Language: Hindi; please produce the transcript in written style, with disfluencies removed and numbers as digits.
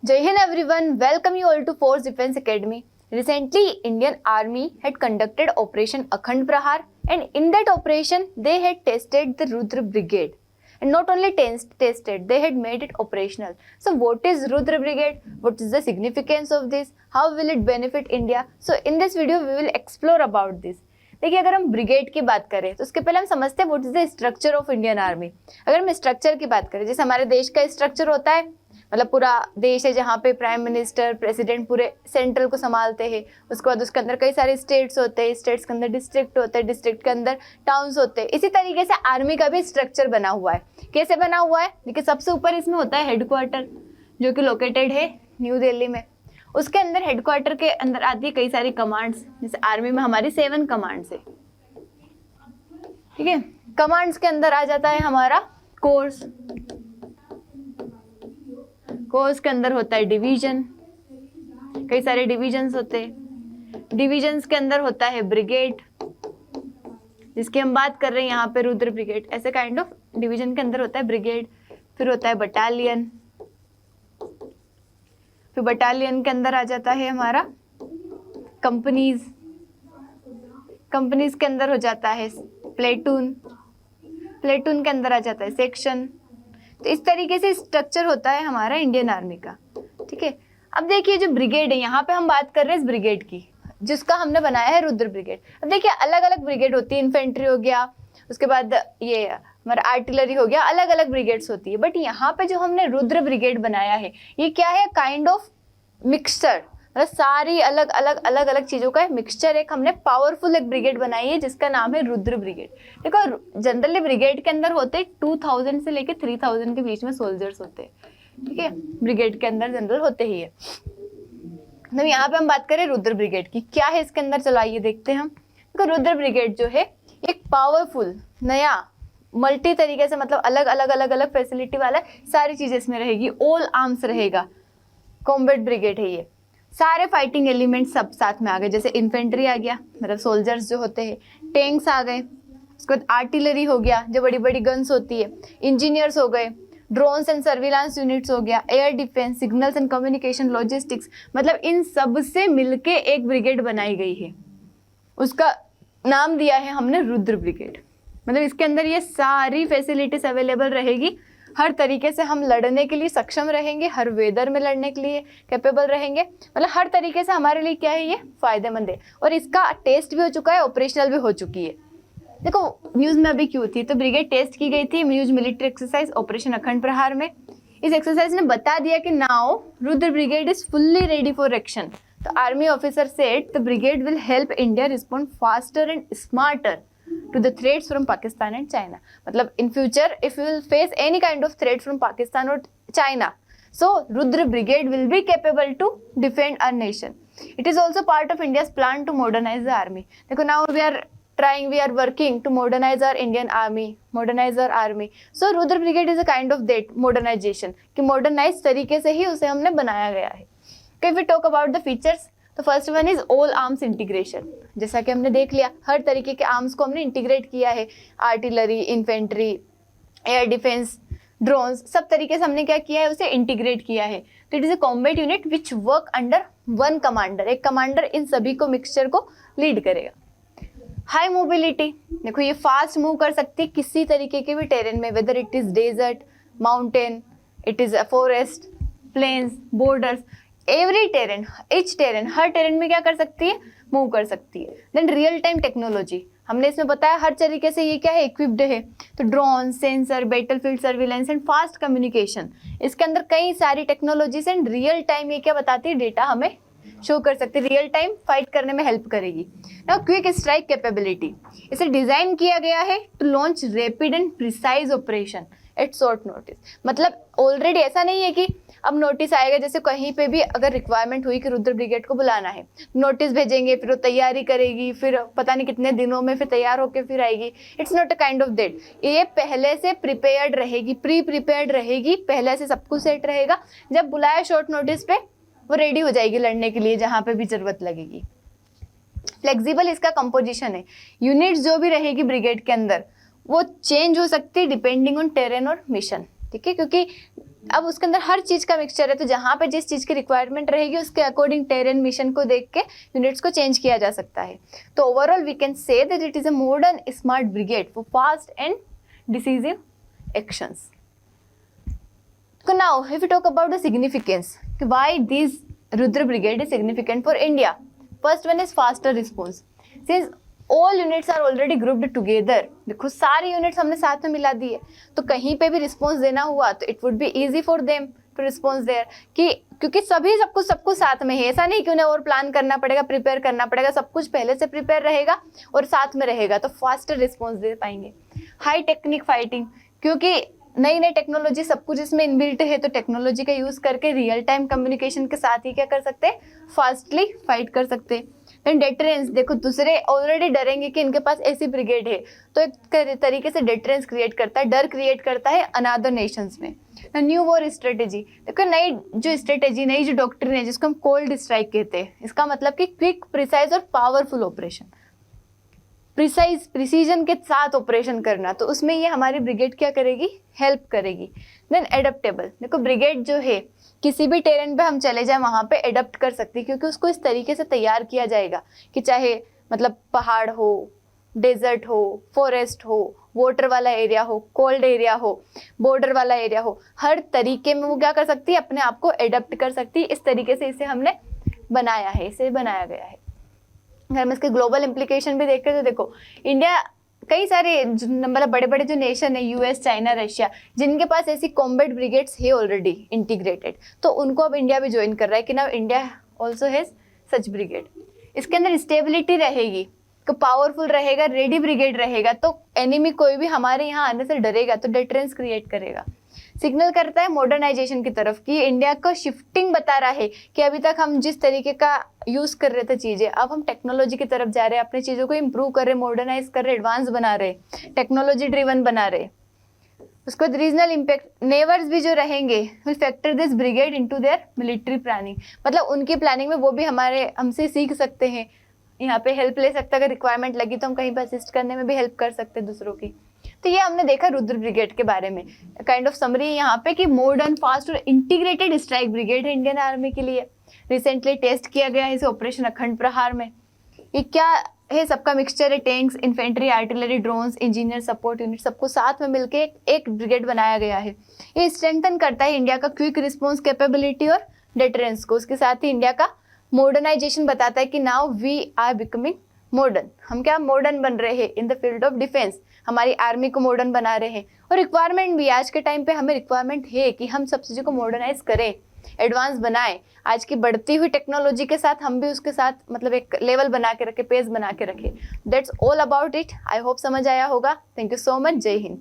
Jai Hind everyone, welcome you all to Force Defense Academy. Recently, Indian Army had conducted Operation Akhand Prahar, and in that operation, they had tested the Rudra Brigade. And not only tested, they had made it operational. So what is Rudra Brigade? What is the significance of this? How will it benefit India? So in this video, we will explore about this. देखिए, अगर हम ब्रिगेड की बात करें तो उसके पहले हम समझते हैं what is the structure of Indian army. अगर हम स्ट्रक्चर की बात करें, जैसे हमारे देश का स्ट्रक्चर होता है, मतलब पूरा देश है जहाँ पे प्राइम मिनिस्टर प्रेसिडेंट पूरे सेंट्रल को संभालते हैं। उसके बाद उसके अंदर कई सारे स्टेट्स होते हैं, स्टेट्स के अंदर डिस्ट्रिक्ट होते हैं, डिस्ट्रिक्ट के अंदर टाउन्स होते हैं। इसी तरीके से आर्मी का भी स्ट्रक्चर बना हुआ है। कैसे बना हुआ है? देखिए, सबसे ऊपर इसमें होता है हेडक्वार्टर, जो कि लोकेटेड है न्यू दिल्ली में। उसके अंदर हेडक्वार्टर के अंदर आती है कई सारी कमांड्स, जैसे आर्मी में हमारी 7 कमांड्स है, ठीक है। कमांड्स के अंदर आ जाता है हमारा कोर्स, कोर्स के अंदर होता है डिवीजन, कई सारे डिवीजन्स होते हैं। डिवीजन्स के अंदर होता है ब्रिगेड, जिसकी हम बात कर रहे हैं यहाँ पे रुद्र ब्रिगेड। ऐसे काइंड ऑफ डिवीजन के अंदर होता है ब्रिगेड। फिर होता है बटालियन, फिर बटालियन के अंदर आ जाता है हमारा कंपनीज, कंपनीज के अंदर हो जाता है प्लेटून, प्लेटून के अंदर आ जाता है सेक्शन। तो इस तरीके से स्ट्रक्चर होता है हमारा इंडियन आर्मी का, ठीक है। अब देखिए, जो ब्रिगेड है, यहाँ पे हम बात कर रहे हैं इस ब्रिगेड की, जिसका हमने बनाया है रुद्र ब्रिगेड। अब देखिए, अलग अलग ब्रिगेड होती है, इन्फेंट्री हो गया, उसके बाद ये हमारा आर्टिलरी हो गया, अलग अलग ब्रिगेड्स होती है। बट यहाँ पे जो हमने रुद्र ब्रिगेड बनाया है, ये क्या है? काइंड ऑफ मिक्सचर, मतलब सारी अलग अलग चीजों का मिक्सचर। एक हमने पावरफुल एक ब्रिगेड बनाई है जिसका नाम है रुद्र ब्रिगेड। देखो, जनरली ब्रिगेड के अंदर होते 2000 से लेके 3000 के बीच में सोल्जर्स होते हैं, ठीक है। ब्रिगेड के अंदर जनरल होते ही है। तो यहाँ पे हम बात करें रुद्र ब्रिगेड की, क्या है इसके अंदर, चलो आइए देखते हैं हम। देखो, रुद्र ब्रिगेड जो है एक पावरफुल नया मल्टी तरीके से, मतलब अलग फैसिलिटी वाला सारी चीजें इसमें रहेगी, ऑल आर्म्स रहेगा, कॉम्बैट ब्रिगेड है ये। सारे फाइटिंग एलिमेंट सब साथ में आ गए, जैसे इन्फेंट्री आ गया, मतलब सोल्जर्स जो होते हैं, टैंक्स आ गए, उसके बाद आर्टिलरी हो गया जो बड़ी बड़ी गन्स होती है, इंजीनियर्स हो गए, ड्रोन्स एंड सर्विलांस यूनिट्स हो गया, air defence, signals and communication, logistics, मतलब इन सब से मिलके एक ब्रिगेड बनाई गई है। उसका नाम दिया है हमने रुद्र ब्रिगेड। मतलब इसके अंदर ये सारी फैसिलिटीज अवेलेबल रहेगी, हर तरीके से हम लड़ने के लिए सक्षम रहेंगे, हर वेदर में लड़ने के लिए कैपेबल रहेंगे, मतलब हर तरीके से हमारे लिए क्या है, ये फायदेमंद है। और इसका टेस्ट भी हो चुका है, ऑपरेशनल भी हो चुकी है। देखो, न्यूज में अभी क्यों थी, तो ब्रिगेड टेस्ट की गई थी न्यूज मिलिट्री एक्सरसाइज ऑपरेशन अखंड प्रहार में। इस एक्सरसाइज ने बता दिया कि now Rudra brigade is fully ready for action. तो army officer said the brigade will help India respond faster and smarter to the threats from Pakistan and China. मतलब in future if we will face any kind of threat from Pakistan or China, so Rudra Brigade will be capable to defend our nation. It is also part of India's plan to modernize the army. देखो, now we are working to modernize our Indian army, modernize our army. So Rudra Brigade is a kind of that modernization, कि modernize तरीके से ही उसे हमने बनाया गया है। If we talk about the features, तो first one is all arms integration. जैसा कि हमने देख लिया, हर तरीके के आर्म्स को हमने इंटीग्रेट किया है, artillery, infantry, air defence, drones, सब तरीके से हमने क्या किया है, उसे इंटीग्रेट किया है। तो it is a combat unit which work under one commander. एक कमांडर इन सभी को मिक्सचर को लीड करेगा। हाई मोबिलिटी, देखो ये फास्ट मूव कर सकती है किसी तरीके के भी टेरेन में, whether it is desert, mountain, it is forest, plains, borders, every terrain, each terrain, हर टेरेन में क्या कर सकती है, मूव कर सकती है। देन रियल टाइम टेक्नोलॉजी, हमने इसमें बताया हर तरीके से ये क्या है, इक्विप्ड है। तो drone, sensor, battlefield surveillance and fast communication, इसके अंदर कई सारी टेक्नोलॉजीज एंड रियल टाइम ये क्या बताती है, डेटा हमें शो कर सकती है, रियल टाइम फाइट करने में हेल्प करेगी। नाउ क्विक स्ट्राइक कैपेबिलिटी, इसे डिजाइन किया गया है to launch rapid and precise operation at short notice. मतलब ऑलरेडी ऐसा नहीं है कि अब नोटिस आएगा, जैसे कहीं पे भी अगर रिक्वायरमेंट हुई कि रुद्र ब्रिगेड को बुलाना है, नोटिस भेजेंगे, फिर वो तैयारी करेगी, फिर पता नहीं कितने दिनों में फिर तैयार होकर फिर आएगी। It's not a kind of that, ये पहले से प्रिपेयर्ड रहेगी, प्री प्रिपेयर्ड रहेगी, पहले से सब कुछ सेट रहेगा। जब बुलाया शॉर्ट नोटिस पे, वो रेडी हो जाएगी लड़ने के लिए जहाँ पे भी जरूरत लगेगी। फ्लेक्सिबल इसका कंपोजिशन है, यूनिट्स जो भी रहेगी ब्रिगेड के अंदर वो चेंज हो सकती है डिपेंडिंग ऑन टेरेन और मिशन। ठीक है, क्योंकि अब उसके अंदर हर चीज़ का मिक्सचर है, तो जहाँ पे जिस चीज़ की रिक्वायरमेंट रहेगी उसके अकॉर्डिंग टेरेन मिशन को देख के यूनिट्स को चेंज किया जा सकता है। तो overall we can say that it is a modern smart brigade for fast and decisive actions. So now, if we talk about the significance, why this Rudra Brigade is significant for India? First one is faster response. Since all units are already grouped together, देखो सारी यूनिट्स हमने साथ में मिला दी है, तो कहीं पे भी रिस्पॉन्स देना हुआ तो it would be easy for them to response there, कि क्योंकि सभी सबको साथ में है, ऐसा नहीं कि उन्हें और प्लान करना पड़ेगा, प्रिपेयर करना पड़ेगा, सब कुछ पहले से प्रिपेयर रहेगा और साथ में रहेगा, तो फास्टर रिस्पॉन्स दे पाएंगे। हाई टेक्निक फाइटिंग, क्योंकि नई नई टेक्नोलॉजी सब कुछ इसमें इनबिल्ट है, तो टेक्नोलॉजी का यूज करके रियल टाइम कम्युनिकेशन के साथ ही क्या कर सकते हैं, फास्टली फाइट कर सकते हैं। देन डेटरेंस, देखो दूसरे ऑलरेडी डरेंगे कि इनके पास ऐसी ब्रिगेड है, तो एक तरीके से डेटरेंस क्रिएट करता है, डर क्रिएट करता है अनदर नेशंस में। न्यू वॉर स्ट्रेटेजी, देखो नई जो स्ट्रेटेजी, नई जो डॉक्ट्रिन है जिसको हम कोल्ड स्ट्राइक कहते हैं, इसका मतलब कि क्विक, प्रिसाइज और पावरफुल ऑपरेशन, प्रिसीजन के साथ ऑपरेशन करना, तो उसमें ये हमारी ब्रिगेड क्या करेगी, हेल्प करेगी। देन एडेप्टेबल, देखो ब्रिगेड जो है किसी भी टेरेन पे हम चले जाए वहाँ पे एडप्ट कर सकते हैं, क्योंकि उसको इस तरीके से तैयार किया जाएगा कि चाहे मतलब पहाड़ हो, डेजर्ट हो, फॉरेस्ट हो, वाटर वाला एरिया हो, कोल्ड एरिया हो, बॉर्डर वाला एरिया हो, हर तरीके में वो क्या कर सकती है, अपने आप को एडप्ट कर सकती है। इस तरीके से इसे हमने बनाया है, इसे बनाया गया है। अगर हम इसके ग्लोबल इम्प्लीकेशन भी देखें तो देखो इंडिया, कई सारे मतलब बड़े बड़े जो नेशन है, यूएस, चाइना, रशिया, जिनके पास ऐसी कॉम्बैट ब्रिगेड्स है ऑलरेडी इंटीग्रेटेड, तो उनको अब इंडिया भी ज्वाइन कर रहा है कि now India also has such brigade. इसके अंदर स्टेबिलिटी रहेगी, तो पावरफुल रहेगा, रेडी ब्रिगेड रहेगा, तो एनिमी कोई भी हमारे यहाँ आने से डरेगा, तो डेटरेंस क्रिएट करेगा। सिग्नल करता है मॉडर्नाइजेशन की तरफ, कि इंडिया को शिफ्टिंग बता रहा है कि अभी तक हम जिस तरीके का यूज कर रहे थे चीजें, अब हम टेक्नोलॉजी की तरफ जा रहे हैं, अपनी चीजों को इंप्रूव कर रहे, मॉडर्नाइज कर रहे, एडवांस बना रहे, टेक्नोलॉजी ड्रिवन बना रहे। उसके बाद रीजनल इम्पैक्ट, नेवर्स भी जो रहेंगे will factor this brigade into their military planning, मतलब उनकी प्लानिंग में वो भी हमसे सीख सकते हैं, यहाँ पे हेल्प ले सकते हैं, अगर रिक्वायरमेंट लगी तो हम कहीं पर असिस्ट करने में भी हेल्प कर सकते हैं दूसरों की। तो ये हमने देखा रुद्र ब्रिगेड के बारे में, काइंड ऑफ समरी यहाँ पे कि मॉडर्न, फास्ट और इंटीग्रेटेड स्ट्राइक ब्रिगेड है इंडियन आर्मी के लिए। रिसेंटली टेस्ट किया गया है इसे ऑपरेशन अखंड प्रहार में। ये क्या है, सबका मिक्सचर है, tanks, infantry, artillery, drones, engineer, support unit, सबको साथ में मिलके एक ब्रिगेड बनाया गया है। ये स्ट्रेंथन करता है इंडिया का क्विक रिस्पॉन्स कैपेबिलिटी और डेटरेंस को। उसके साथ ही इंडिया का मॉडर्नाइजेशन बताता है कि now we are becoming modern, हम क्या मॉडर्न बन रहे हैं in the field of defence, हमारी आर्मी को मॉडर्न बना रहे हैं। और रिक्वायरमेंट भी आज के टाइम पे हमें रिक्वायरमेंट है कि हम सब चीज़ों को मॉडर्नाइज करें, एडवांस बनाएं। आज की बढ़ती हुई टेक्नोलॉजी के साथ हम भी उसके साथ मतलब एक लेवल बना के रखे, पेज बना के रखे। That's all about it. I hope समझ आया होगा। Thank you so much. जय हिंद।